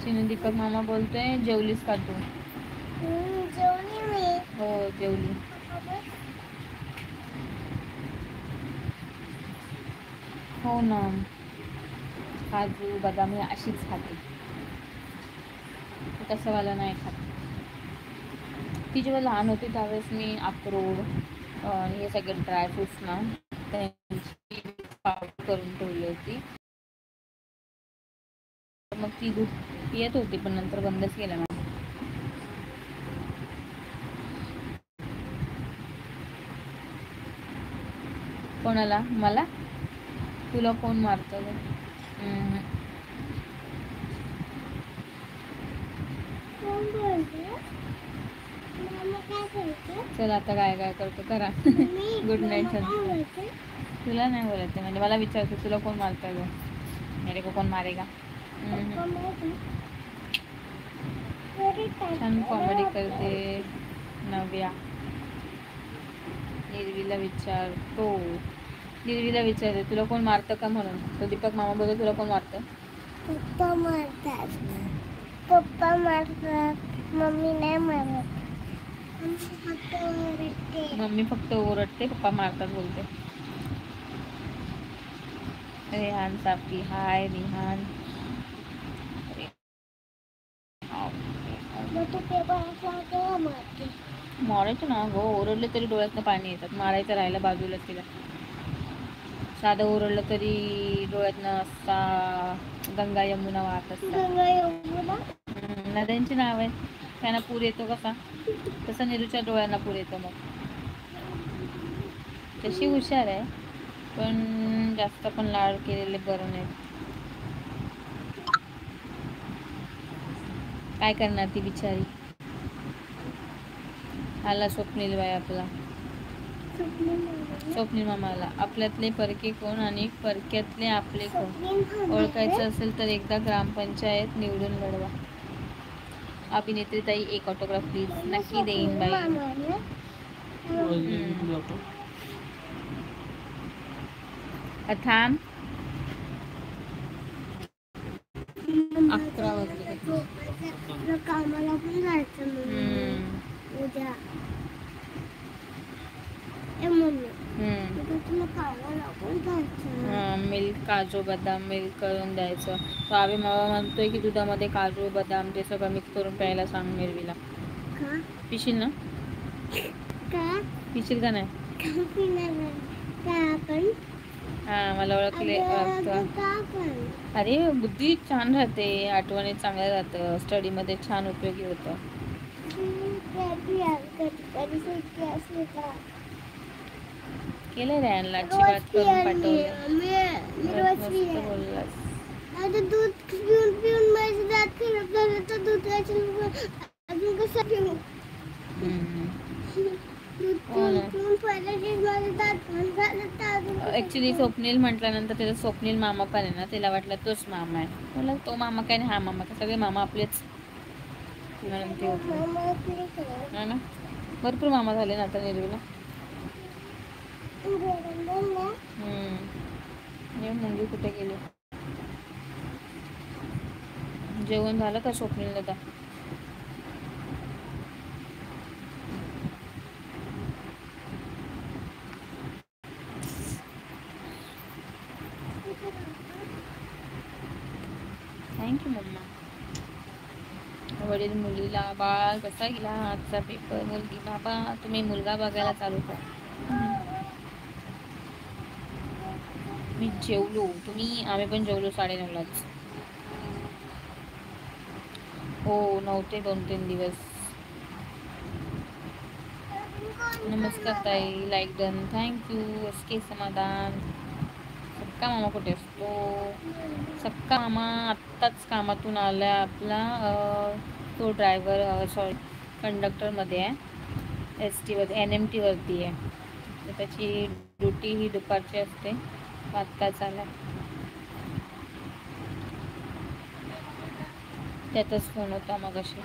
चिनू दीपक मामा बोलतोय जेवलीस का तू? जेवली मी. हो जेवली. हो ना, काजू बदाम ही अशीच खाते. तसं वाला नाही खात. ती जेव्हा लहान होती त्यावेळेस मी अक्रोड आणि हे सगळे ड्रायफ्रुट्स ना त्यांची पावडर करून ठेवली होती. मग ती दूध पित होती पण नंतर बंदच केलं ना. कोणाला? मला? तुला कोण मारतं? चल आता काय काय करतो करा. Good night. तुला नाही बोलत म्हणजे मला विचारतो तुला कोण मारतं ग? मेरे को कोण मारेगा? छान कॉमेडी करते नव्या. निर्वीला विचारतो. निर्वीला विचारते तुला कोण मारतं का म्हणून. तो दीपक मामा बोलतो तुला कोण मारतं? पप्पा मारतात. पप्पा मारतात. मम्मी नाही मारत. मम्मी फक्त ओरडते. पप्पा मारतात बोलते. रेहान साफी हाय रिहान. मारायचं ना गो, ओरडले तरी डोळ्यातनं पाणी येतात. मारायचं राहिलं बाजूला तिला. साधं ओरडलं तरी डोळ्यातनं असा गंगा यमुना वाहत असतात. नद्यांची नाव आहे. त्यांना पूर येतो कसा तसा निरूच्या डोळ्यांना पूर येतो. मग तशी हुशार आहे पण जास्त पण लाड केलेले बरं नाही. काय करणार ती बिचारी. आला स्वप्नील बाई आपला. स्वप्नील मामाला आपल्यातले परके कोण आणि परक्यातले आपले कोण ओळखायचं असेल तर एकदा ग्रामपंचायत निवडून लढवा. अभिनेत्री ताई एक ऑटोग्राफ प्लीज. नक्की देईन बाई. थांब 11 वाजले. कामाला पण जायचं उद्या. मिल्क काजू बदाम मिल्क करून द्यायचं. तो आवी मामा म्हणतोय की दुधामध्ये काजू बदाम ते सगळं मिक्स करून प्यायला सांग निर्वीला. पिशील ना? पिशील का नाही? हा मला ओळखले. अरे बुद्धी छान राहते, आठवणीत चांगलं राहतं, स्टडीमध्ये छान उपयोगी होतं. केलं रॅनला बात करून पाठवलं. बोललास आता दूध पिऊन माझे दात खराब झाले तर दूध अजून कसं पिऊ? ऍक्च्युली स्वप्नील म्हटल्यानंतर त्याचा स्वप्नील मामा पण आहे ना, तिला वाटलं तोच मामा आहे. मला तो मामा काय नाही हा मामा काय, सगळे मामा आपलेच. ना भरपूर मामा झाले ना आता निर्वीला. मुंगी कुठे गेली? जेवण झालं का स्वप्नील दादा? थँक्यू मम्मा. वडील मुलीला बाळ कसा गेला आजचा पेपर? मुलगी बाबा तुम्ही मुलगा बघायला चालू करा. मी जेवलो. आम्ही पण जेवलो 9:30लाच. हो नव्हते 2-3 दिवस. नमस्कार ताई. Like done. थँक्यू. एसके समाधान. सक्का मामा कुठे असतो? सक्का मामा आत्ताच कामातून आलाय आपला. तो ड्रायव्हर सॉरी कंडक्टरमध्ये आहे. ST मध्ये NMT वरती आहे. तर त्याची ड्युटी ही दुपारची असते. आत्ताच आला. त्यातच फोन होता मगाशी.